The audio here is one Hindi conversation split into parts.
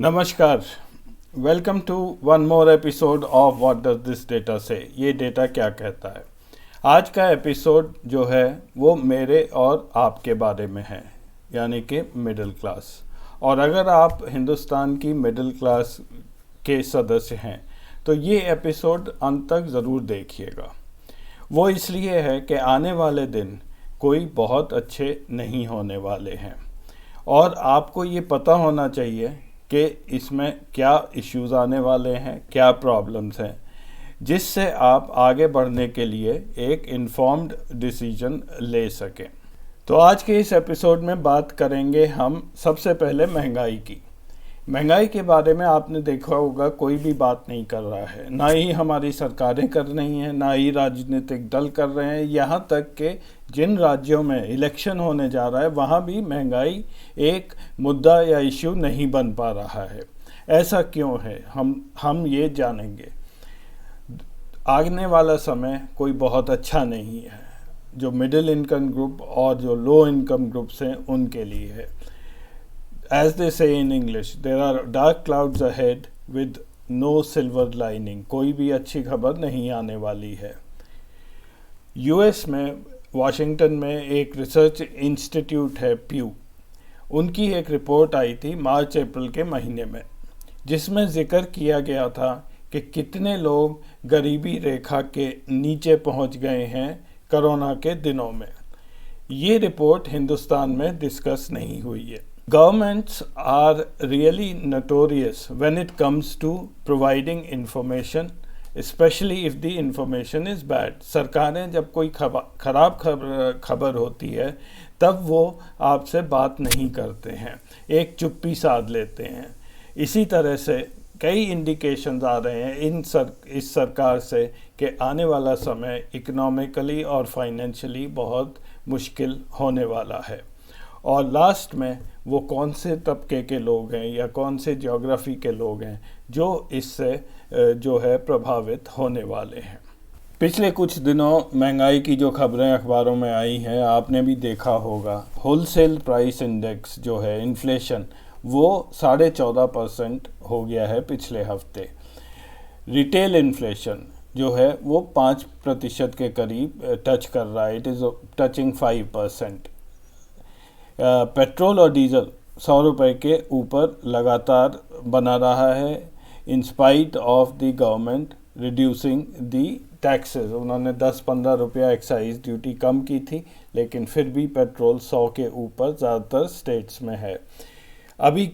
नमस्कार। Welcome to one more episode of what does this data say. ये डेटा क्या कहता है। आज का एपिसोड जो है वो मेरे और आपके बारे में है, यानी कि मिडिल क्लास। और अगर आप हिंदुस्तान की मिडिल क्लास के सदस्य हैं तो ये एपिसोड अंत तक ज़रूर देखिएगा। वो इसलिए है कि आने वाले दिन कोई बहुत अच्छे नहीं होने वाले हैं और आपको ये पता होना चाहिए कि इसमें क्या इश्यूज़ आने वाले हैं, क्या प्रॉब्लम्स हैं, जिससे आप आगे बढ़ने के लिए एक इन्फॉर्म्ड डिसीजन ले सकें। तो आज के इस एपिसोड में बात करेंगे हम सबसे पहले महंगाई की। महंगाई के बारे में आपने देखा होगा कोई भी बात नहीं कर रहा है, ना ही हमारी सरकारें कर रही हैं, ना ही राजनीतिक दल कर रहे हैं। यहाँ तक कि जिन राज्यों में इलेक्शन होने जा रहा है वहाँ भी महंगाई एक मुद्दा या इश्यू नहीं बन पा रहा है। ऐसा क्यों है हम ये जानेंगे। आने वाला समय कोई बहुत अच्छा नहीं है, जो मिडिल इनकम ग्रुप और जो लो इनकम ग्रुप्स हैं उनके लिए है। As they say in English, there are dark clouds ahead with no silver lining. कोई भी अच्छी खबर नहीं आने वाली है। यूएस में वाशिंगटन में एक रिसर्च इंस्टीट्यूट है प्यू, उनकी एक रिपोर्ट आई थी मार्च अप्रैल के महीने में, जिसमें जिक्र किया गया था कि कितने लोग गरीबी रेखा के नीचे पहुंच गए हैं कोरोना के दिनों में। ये रिपोर्ट हिंदुस्तान में डिस्कस नहीं हुई है। Governments are really notorious when it comes to providing information, especially if the information is bad. सरकारें जब कोई खराब खबर होती है तब वो आपसे बात नहीं करते हैं, एक चुप्पी साध लेते हैं। इसी तरह से कई इंडिकेशंस आ रहे हैं इस सरकार से कि आने वाला समय इकोनॉमिकली और फाइनेंशियली बहुत मुश्किल होने वाला है। और लास्ट में वो कौन से तबके के लोग हैं या कौन से ज्योग्राफी के लोग हैं जो इससे जो है प्रभावित होने वाले हैं। पिछले कुछ दिनों महंगाई की जो खबरें अखबारों में आई हैं आपने भी देखा होगा। होलसेल प्राइस इंडेक्स जो है इन्फ्लेशन वो 14.5% हो गया है पिछले हफ्ते। रिटेल इन्फ्लेशन जो है वो 5% के करीब टच कर रहा है, इट इज़ टचिंग 5%। पेट्रोल और डीजल 100 रुपये के ऊपर लगातार बना रहा है in spite of the government reducing the taxes. उन्होंने 10-15 रुपया एक्साइज ड्यूटी कम की थी, लेकिन फिर भी पेट्रोल 100 के ऊपर ज़्यादातर स्टेट्स में है। अभी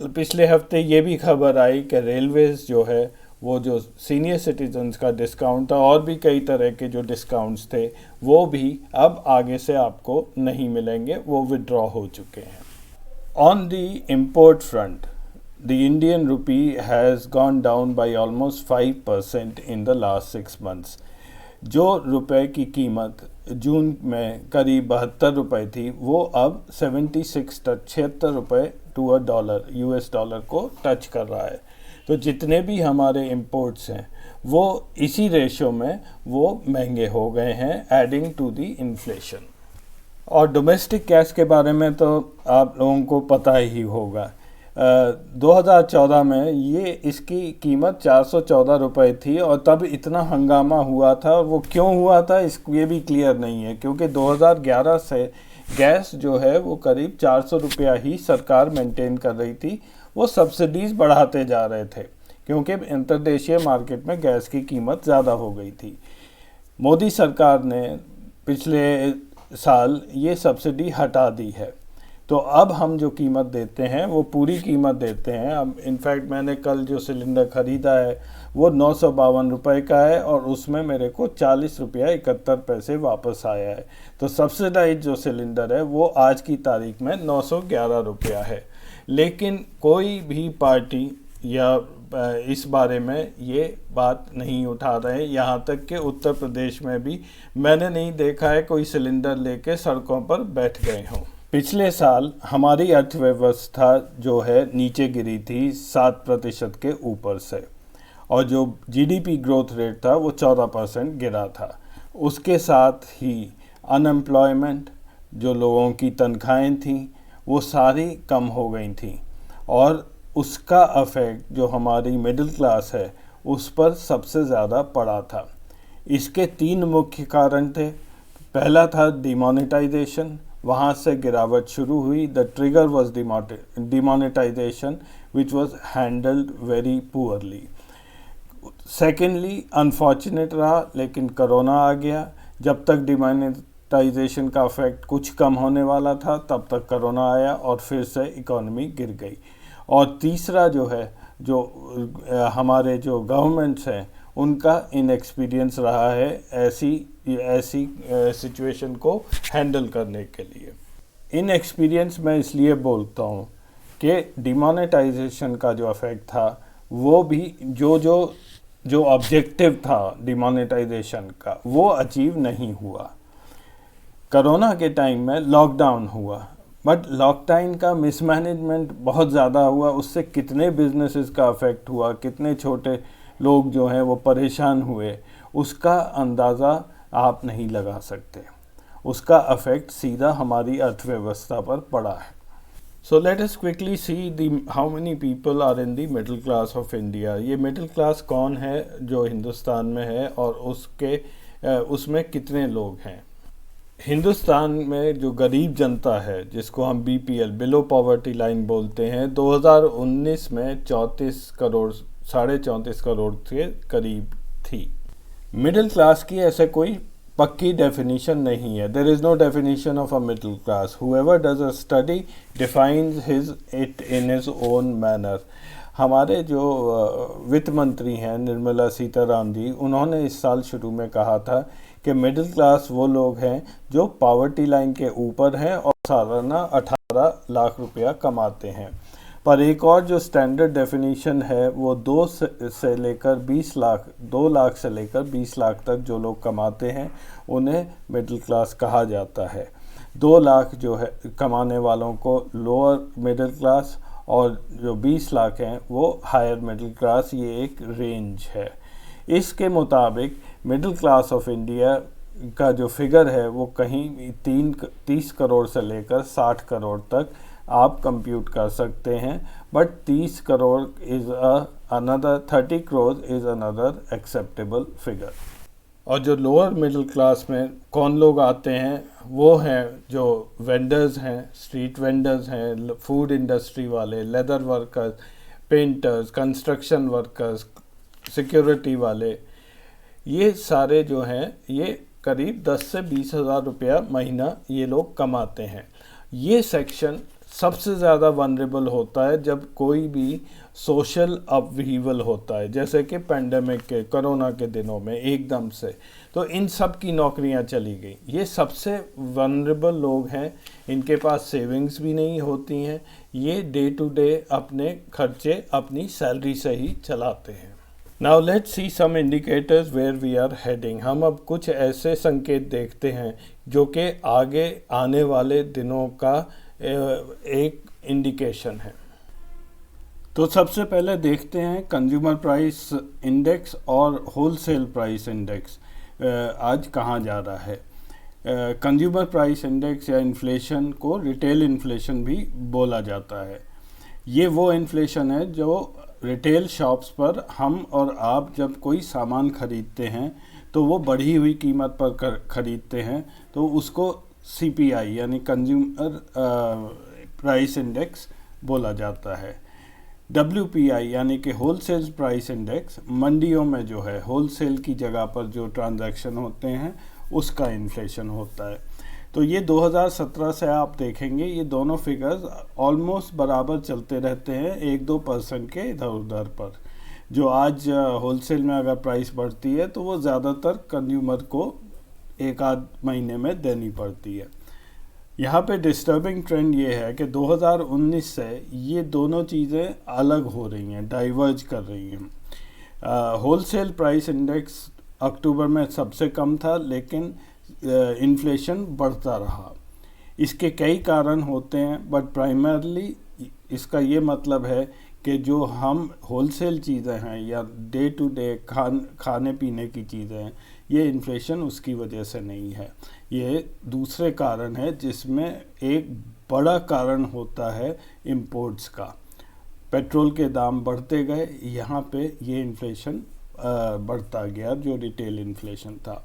पिछले हफ्ते ये भी खबर आई कि रेलवेज़ जो है वो जो सीनियर सिटीजन्स का डिस्काउंट था और भी कई तरह के जो डिस्काउंट्स थे वो भी अब आगे से आपको नहीं मिलेंगे, वो विड्रॉ हो चुके हैं। On the import front the Indian rupee has gone down by almost 5% in the last 6 months. जो रुपए की कीमत जून में करीब 72 रुपये थी वो अब 76 रुपये to a dollar US dollar को टच कर रहा है। तो जितने भी हमारे इंपोर्ट्स हैं वो इसी रेशो में वो महंगे हो गए हैं, एडिंग टू द इन्फ्लेशन। और डोमेस्टिक कैश के बारे में तो आप लोगों को पता ही होगा। 2014 में ये इसकी कीमत 414 रुपये थी और तब इतना हंगामा हुआ था, और वो क्यों हुआ था ये भी क्लियर नहीं है, क्योंकि 2011 से गैस जो है वो करीब 400 रुपया ही सरकार मेंटेन कर रही थी। वो सब्सिडीज़ बढ़ाते जा रहे थे क्योंकि अंतर्देशीय मार्केट में गैस की कीमत ज़्यादा हो गई थी। मोदी सरकार ने पिछले साल ये सब्सिडी हटा दी है, तो अब हम जो कीमत देते हैं वो पूरी कीमत देते हैं। अब इनफैक्ट मैंने कल जो सिलेंडर ख़रीदा है वो 952 रुपये का है और उसमें मेरे को 40 रुपया 71 पैसे वापस आया है। तो सब्सिडाइज जो सिलेंडर है वो आज की तारीख में 911 रुपया है। लेकिन कोई भी पार्टी या इस बारे में ये बात नहीं उठा रहे। यहाँ तक कि उत्तर प्रदेश में भी मैंने नहीं देखा है कोई सिलेंडर लेके सड़कों पर बैठ गए हों। पिछले साल हमारी अर्थव्यवस्था जो है नीचे गिरी थी 7% के ऊपर से, और जो जीडीपी ग्रोथ रेट था वो 14% गिरा था। उसके साथ ही अनएम्प्लॉयमेंट, जो लोगों की तनख्वाहें थीं वो सारी कम हो गई थी और उसका अफेक्ट जो हमारी मिडिल क्लास है उस पर सबसे ज़्यादा पड़ा था। इसके 3 मुख्य कारण थे। पहला था डिमोनेटाइजेशन, वहाँ से गिरावट शुरू हुई। The trigger was demonetisation which was handled very poorly. Secondly unfortunate रहा, लेकिन कोरोना आ गया। जब तक डिमोनेटाइजेशन का इफेक्ट कुछ कम होने वाला था तब तक कोरोना आया और फिर से इकोनॉमी गिर गई। और तीसरा जो है, जो हमारे जो गवर्नमेंट्स हैं उनका इनएक्सपीरियंस रहा है ऐसी सिचुएशन को हैंडल करने के लिए। इनएक्सपीरियंस मैं इसलिए बोलता हूँ कि डिमोनेटाइजेशन का जो इफेक्ट था वो भी जो ऑब्जेक्टिव था डिमोनेटाइजेशन का वो अचीव नहीं हुआ। कोरोना के टाइम में लॉकडाउन हुआ, बट लॉकडाउन का मिसमैनेजमेंट बहुत ज़्यादा हुआ। उससे कितने बिजनेसेस का अफेक्ट हुआ, कितने छोटे लोग जो हैं वो परेशान हुए, उसका अंदाज़ा आप नहीं लगा सकते। उसका अफेक्ट सीधा हमारी अर्थव्यवस्था पर पड़ा है। So let us quickly see how many people are in the middle class of India. ये मिडिल क्लास कौन है जो हिंदुस्तान में है और उसमें कितने लोग हैं। हिंदुस्तान में जो गरीब जनता है, जिसको हम बीपीएल, बिलो पॉवर्टी लाइन बोलते हैं, 2019 में 34 करोड़ के करीब थी। मिडिल क्लास की ऐसे कोई पक्की डेफिनेशन नहीं है। There is no definition of a middle class. Whoever does a study defines it in his own manner. हमारे जो वित्त मंत्री हैं निर्मला सीतारामन जी, उन्होंने इस साल शुरू में कहा था कि मिडिल क्लास वो लोग हैं जो पॉवर्टी लाइन के ऊपर हैं और सालाना 18 लाख रुपया कमाते हैं। पर एक और जो स्टैंडर्ड डेफिनेशन है वो 2 से लेकर 20 लाख 2 लाख से लेकर 20 लाख तक जो लोग कमाते हैं उन्हें मिडिल क्लास कहा जाता है। 2 लाख जो है कमाने वालों को लोअर मिडिल क्लास और जो 20 लाख हैं वो हायर मिडिल क्लास। ये एक रेंज है। इसके मुताबिक मिडिल क्लास ऑफ इंडिया का जो फिगर है वो कहीं 30 करोड़ से लेकर 60 करोड़ तक आप कंप्यूट कर सकते हैं। But 30 crore is another 30 crore is another acceptable figure. और जो लोअर मिडिल क्लास में कौन लोग आते हैं वो हैं जो वेंडर्स हैं, स्ट्रीट वेंडर्स हैं, फूड इंडस्ट्री वाले, leather workers, painters, construction workers, security वाले। ये सारे जो हैं ये करीब 10 से 20 हज़ार रुपया महीना ये लोग कमाते हैं। ये सेक्शन सबसे ज़्यादा वनरेबल होता है जब कोई भी सोशल अपहीवल होता है, जैसे कि पेंडेमिक के कोरोना के दिनों में एकदम से, तो इन सब की नौकरियां चली गई। ये सबसे वनरेबल लोग हैं, इनके पास सेविंग्स भी नहीं होती हैं, ये डे टू डे अपने खर्चे अपनी सैलरी से ही चलाते हैं। Now let's see some indicators where we are heading. हम अब कुछ ऐसे संकेत देखते हैं जो कि आगे आने वाले दिनों का एक इंडिकेशन है। तो सबसे पहले देखते हैं कंज्यूमर प्राइस इंडेक्स और होलसेल प्राइस इंडेक्स आज कहाँ जा रहा है। कंज्यूमर प्राइस इंडेक्स या इन्फ्लेशन को रिटेल इन्फ्लेशन भी बोला जाता है। ये वो इन्फ्लेशन है जो रिटेल शॉप्स पर हम और आप जब कोई सामान खरीदते हैं तो वो बढ़ी हुई कीमत पर खरीदते हैं तो उसको CPI यानी कंज्यूमर प्राइस इंडेक्स बोला जाता है। WPI यानी कि होलसेल प्राइस इंडेक्स मंडियों में जो है होलसेल की जगह पर जो ट्रांजैक्शन होते हैं उसका इन्फ्लेशन होता है। तो ये 2017 से आप देखेंगे ये दोनों फिगर्स ऑलमोस्ट बराबर चलते रहते हैं, 1-2% के इधर उधर पर। जो आज होलसेल में अगर प्राइस बढ़ती है तो वो ज़्यादातर कंज्यूमर को 1-आध महीने में देनी पड़ती है। यहाँ पे डिस्टर्बिंग ट्रेंड ये है कि 2019 से ये दोनों चीज़ें अलग हो रही हैं, डाइवर्ज कर रही हैं। होलसेल प्राइस इंडेक्स अक्टूबर में सबसे कम था, लेकिन इन्फ्लेशन बढ़ता रहा। इसके कई कारण होते हैं, बट प्राइमरली इसका ये मतलब है कि जो हम होलसेल चीज़ें हैं या डे टू डे खाने पीने की चीज़ें हैं, ये इन्फ्लेशन उसकी वजह से नहीं है। ये दूसरे कारण है जिसमें एक बड़ा कारण होता है इंपोर्ट्स का। पेट्रोल के दाम बढ़ते गए, यहाँ पे ये इन्फ्लेशन बढ़ता गया जो रिटेल इन्फ्लेशन था।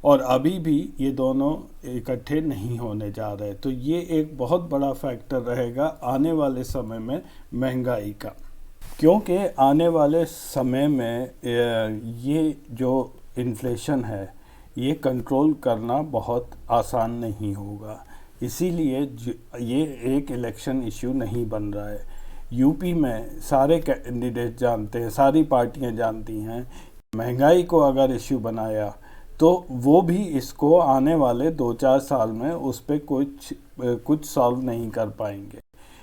और अभी भी ये दोनों इकट्ठे नहीं होने जा रहे, तो ये एक बहुत बड़ा फैक्टर रहेगा आने वाले समय में महंगाई का, क्योंकि आने वाले समय में ये जो इन्फ्लेशन है ये कंट्रोल करना बहुत आसान नहीं होगा। इसीलिए ये एक इलेक्शन इशू नहीं बन रहा है। यूपी में सारे कैंडिडेट जानते हैं, सारी पार्टियां जानती हैं, महंगाई को अगर इशू बनाया तो वो भी इसको आने वाले 2-4 साल में उस पर कुछ सॉल्व नहीं कर पाएंगे।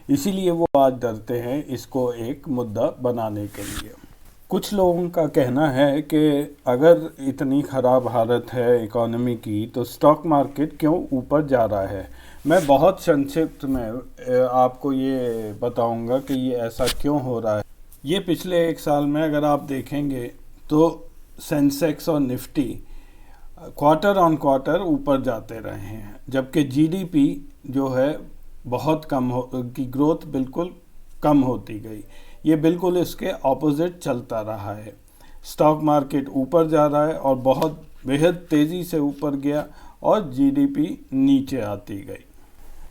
इसीलिए वो आज डरते हैं इसको एक मुद्दा बनाने के लिए। कुछ लोगों का कहना है कि अगर इतनी ख़राब हालत है इकोनॉमी की तो स्टॉक मार्केट क्यों ऊपर जा रहा है। मैं बहुत संक्षिप्त में आपको ये बताऊंगा कि ये ऐसा क्यों हो रहा है। ये पिछले 1 साल में अगर आप देखेंगे तो सेंसेक्स और निफ्टी क्वार्टर ऑन क्वार्टर ऊपर जाते रहे हैं, जबकि जीडीपी जो है बहुत कम की ग्रोथ बिल्कुल कम होती गई। ये बिल्कुल इसके ऑपोजिट चलता रहा है। स्टॉक मार्केट ऊपर जा रहा है और बहुत बेहद तेज़ी से ऊपर गया और जीडीपी नीचे आती गई।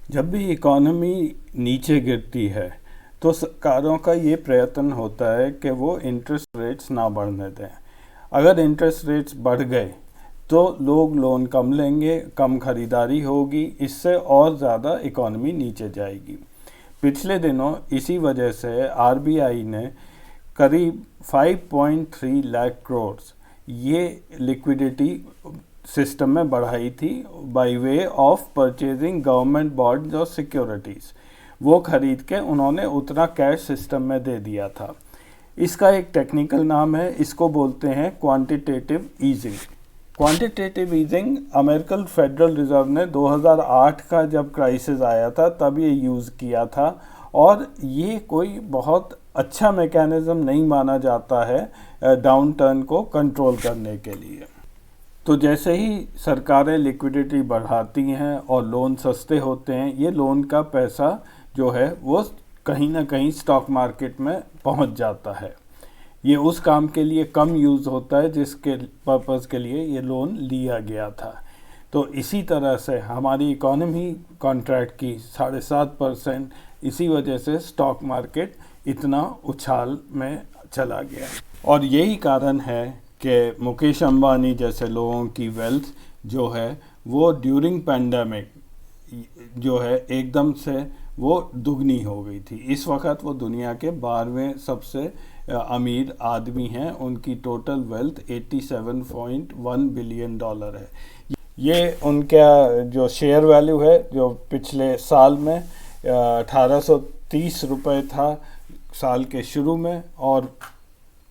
जब भी इकोनॉमी नीचे गिरती है तो सरकारों का ये प्रयत्न होता है कि वो इंटरेस्ट रेट्स ना बढ़ने दें। अगर इंटरेस्ट रेट्स बढ़ गए तो लोग लोन कम लेंगे, कम खरीदारी होगी, इससे और ज़्यादा इकोनॉमी नीचे जाएगी। पिछले दिनों इसी वजह से आरबीआई ने करीब 5.3 लाख करोड़ ये लिक्विडिटी सिस्टम में बढ़ाई थी by way of purchasing government bonds और सिक्योरिटीज़। वो खरीद के उन्होंने उतना कैश सिस्टम में दे दिया था। इसका एक टेक्निकल नाम है, इसको बोलते हैं quantitative easing. Quantitative easing American federal reserve ने 2008 का जब क्राइसिस आया था तब ये यूज़ किया था, और ये कोई बहुत अच्छा मैकेनिज़्म नहीं माना जाता है डाउन टर्न को कंट्रोल करने के लिए। तो जैसे ही सरकारें लिक्विडिटी बढ़ाती हैं और लोन सस्ते होते हैं, ये लोन का पैसा जो है वो कहीं ना कहीं स्टॉक मार्केट में पहुंच जाता है। ये उस काम के लिए कम यूज़ होता है जिसके पर्पज़ के लिए ये लोन लिया गया था। तो इसी तरह से हमारी इकोनॉमी कॉन्ट्रैक्ट की 7.5%, इसी वजह से स्टॉक मार्केट इतना उछाल में चला गया। और यही कारण है कि मुकेश अंबानी जैसे लोगों की वेल्थ जो है वो ड्यूरिंग पैंडेमिक जो है एकदम से वो दुगनी हो गई थी। इस वक्त वो दुनिया के 12वें सबसे अमीर आदमी हैं। उनकी टोटल वेल्थ $87.1 बिलियन है। ये उनका जो शेयर वैल्यू है जो पिछले साल में 1830 रुपये था साल के शुरू में, और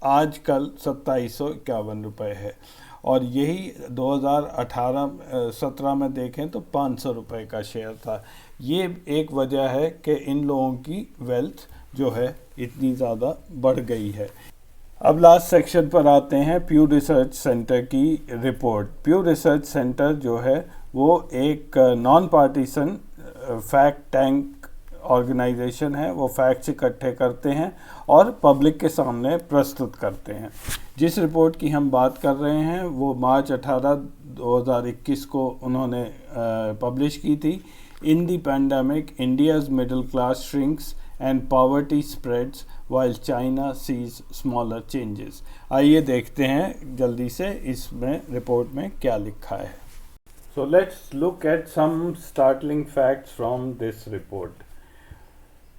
आजकल 2751 रुपये है। और यही 2018-17 में देखें तो 500 रुपये का शेयर था। ये एक वजह है कि इन लोगों की वेल्थ जो है इतनी ज़्यादा बढ़ गई है। अब लास्ट सेक्शन पर आते हैं प्यू रिसर्च सेंटर की रिपोर्ट। प्यू रिसर्च सेंटर जो है वो एक non partisan fact tank organisation है। वो फैक्ट्स इकट्ठे करते हैं और पब्लिक के सामने प्रस्तुत करते हैं। जिस रिपोर्ट की हम बात कर रहे हैं वो मार्च 18, 2021 को उन्होंने पब्लिश की थी। In the pandemic India's middle class shrinks and poverty spreads while China sees smaller changes. आइए देखते हैं जल्दी से इसमें रिपोर्ट में क्या लिखा है। So let's look at some startling facts from this report.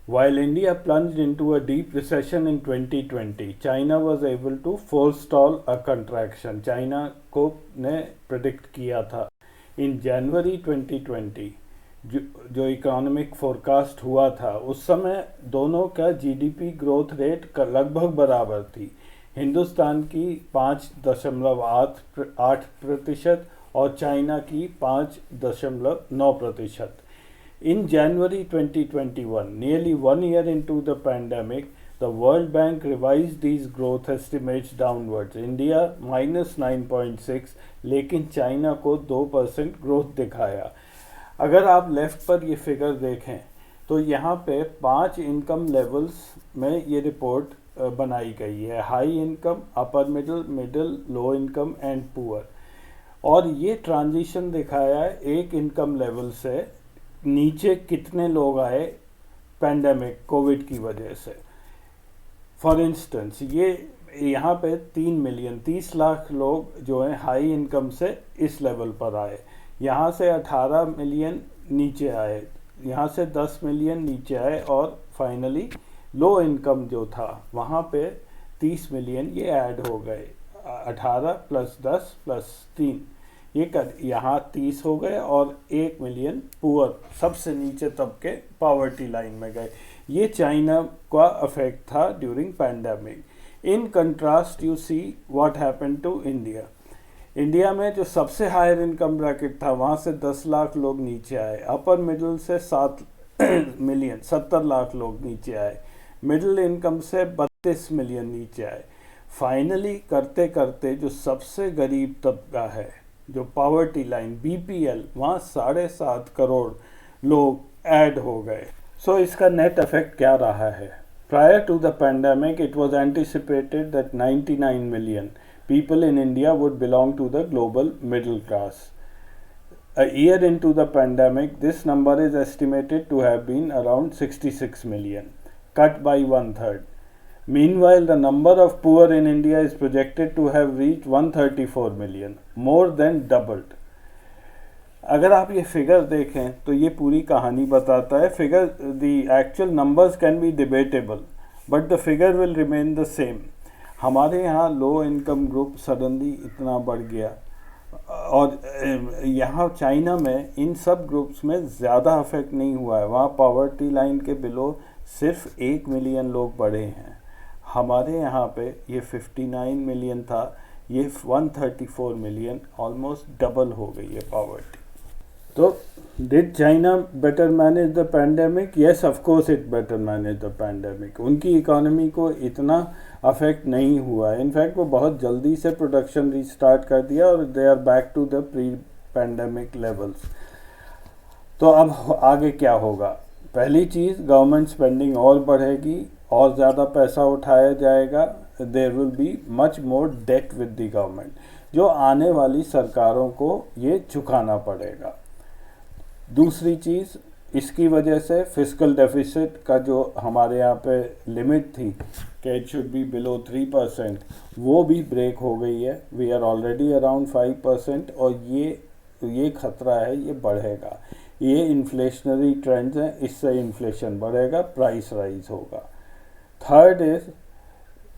While India plunged into a deep recession in 2020, China was able to forestall a contraction. China को ने प्रेडिक्ट किया था। In January 2020 जो इकोनॉमिक फोरकास्ट हुआ था उस समय दोनों का जीडीपी ग्रोथ रेट लगभग बराबर थी। हिंदुस्तान की 5.8% और चाइना की 5.9%। In January 2021, nearly 1 year into the pandemic, the World Bank revised these growth estimates downwards. India -9.6, लेकिन चाइना को 2% ग्रोथ दिखाया। अगर आप लेफ्ट पर ये फिगर देखें तो यहाँ पे 5 इनकम लेवल्स में ये रिपोर्ट बनाई गई है, high income, upper middle, middle, low income and poor. और ये ट्रांजिशन दिखाया है एक इनकम लेवल से नीचे कितने लोग आए पैंडेमिक कोविड की वजह से। फॉर इंस्टेंस ये यहाँ पे 3 मिलियन 30 लाख लोग जो हैं हाई इनकम से इस लेवल पर आए, यहाँ से 18 मिलियन नीचे आए, यहाँ से 10 मिलियन नीचे आए, और फाइनली लो इनकम जो था वहाँ पे 30 मिलियन ये ऐड हो गए, 18 प्लस 10 प्लस 3 यहाँ 30 हो गए, और 1 मिलियन पुअर सबसे नीचे तबके पॉवर्टी लाइन में गए। ये चाइना का इफेक्ट था during pandemic. In contrast you see what happened to India. India में जो सबसे हायर इनकम ब्रैकेट था वहाँ से 10 लाख लोग नीचे आए, अपर मिडिल से 7 मिलियन 70 लाख लोग नीचे आए, मिडिल इनकम से 32 मिलियन नीचे आए। फाइनली करते करते जो सबसे गरीब तबका है, जो पॉवर्टी लाइन बीपीएल, वहाँ 7.5 करोड़ लोग ऐड हो गए। सो इसका नेट इफेक्ट क्या रहा है? Prior to the pandemic it was anticipated that 99 million people in India would belong to the global middle class. A year into the pandemic, this number is estimated to have been around 66 million, cut by 1/3. Meanwhile, the number of poor in India is projected to have reached 134 million, more than doubled. अगर आप ये फिगर देखें तो ये पूरी कहानी बताता है। Figure, the actual numbers can be debatable, but the figure will remain the same. हमारे यहाँ लो इनकम ग्रुप सडनली इतना बढ़ गया, और यहाँ चाइना में इन सब ग्रुप्स में ज़्यादा अफेक्ट नहीं हुआ है। वहाँ पॉवर्टी लाइन के बिलो सिर्फ 1 मिलियन लोग बढ़े हैं। हमारे यहाँ पे ये 59 मिलियन था, ये 134 मिलियन, ऑलमोस्ट डबल हो गई है पॉवर्टी। तो did China better manage the pandemic? Yes, of course it better manage the pandemic. उनकी इकोनॉमी को इतना अफेक्ट नहीं हुआ है। इनफैक्ट वो बहुत जल्दी से प्रोडक्शन रीस्टार्ट कर दिया और they are back to the pre pandemic levels. तो अब आगे क्या होगा? पहली चीज़, गवर्नमेंट स्पेंडिंग और बढ़ेगी और ज़्यादा पैसा उठाया जाएगा। There will be much more debt with the government, जो आने वाली सरकारों को ये चुकाना पड़ेगा। दूसरी चीज़, इसकी वजह से फिस्कल डेफिसिट का जो हमारे यहाँ पे लिमिट थी कि इट शुड बी बिलो 3%, वो भी ब्रेक हो गई है। वी आर ऑलरेडी अराउंड 5%, और ये खतरा है, ये बढ़ेगा। ये इन्फ्लेशनरी ट्रेंड्स हैं, इससे इन्फ्लेशन बढ़ेगा, प्राइस राइज होगा। थर्ड इज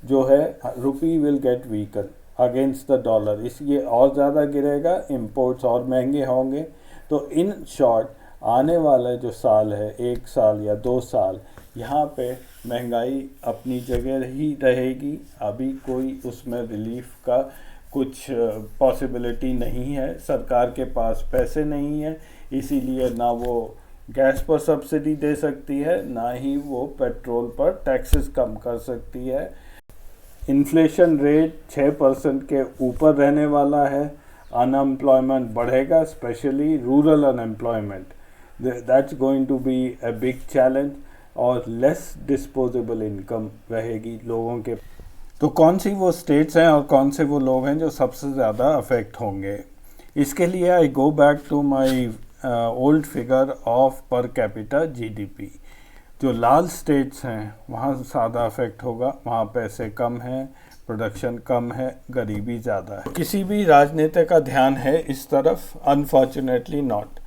जो है रुपी will get weaken against the dollar, इसलिए और ज़्यादा गिरेगा, इंपोर्ट्स और महंगे होंगे। तो इन शॉर्ट आने वाला जो साल है, 1 साल या 2 साल, यहाँ पे महंगाई अपनी जगह ही रहेगी। अभी कोई उसमें रिलीफ का कुछ पॉसिबिलिटी नहीं है। सरकार के पास पैसे नहीं है, इसीलिए ना वो गैस पर सब्सिडी दे सकती है, ना ही वो पेट्रोल पर टैक्सेस कम कर सकती है। इन्फ्लेशन रेट 6% के ऊपर रहने वाला है। अनएम्प्लॉयमेंट बढ़ेगा, especially rural unemployment, that's going to be a big challenge, और लेस डिस्पोजेबल इनकम रहेगी लोगों के। तो कौन सी वो स्टेट्स हैं और कौन से वो लोग हैं जो सबसे ज़्यादा अफेक्ट होंगे? इसके लिए I go back to my old figure of per capita GDP. जो लाल स्टेट्स हैं वहाँ ज़्यादा अफेक्ट होगा, वहाँ पैसे कम हैं, प्रोडक्शन कम है, गरीबी ज़्यादा है। किसी भी राजनीति का ध्यान है इस तरफ? Unfortunately not.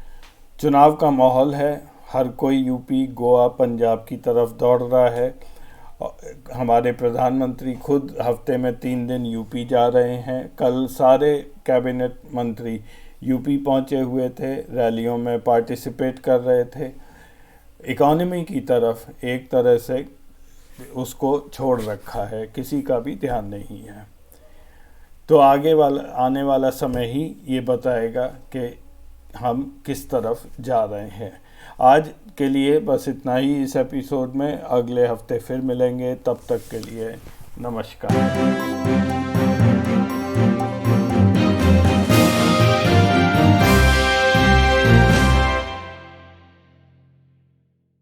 चुनाव का माहौल है, हर कोई यूपी, गोवा, पंजाब की तरफ दौड़ रहा है। हमारे प्रधानमंत्री खुद हफ्ते में 3 दिन यूपी जा रहे हैं। कल सारे कैबिनेट मंत्री यूपी पहुंचे हुए थे, रैलियों में पार्टिसिपेट कर रहे थे। इकॉनमी की तरफ एक तरह से उसको छोड़ रखा है, किसी का भी ध्यान नहीं है। तो आने वाला समय ही ये बताएगा कि हम किस तरफ जा रहे हैं। आज के लिए बस इतना ही इस एपिसोड में। अगले हफ्ते फिर मिलेंगे, तब तक के लिए नमस्कार।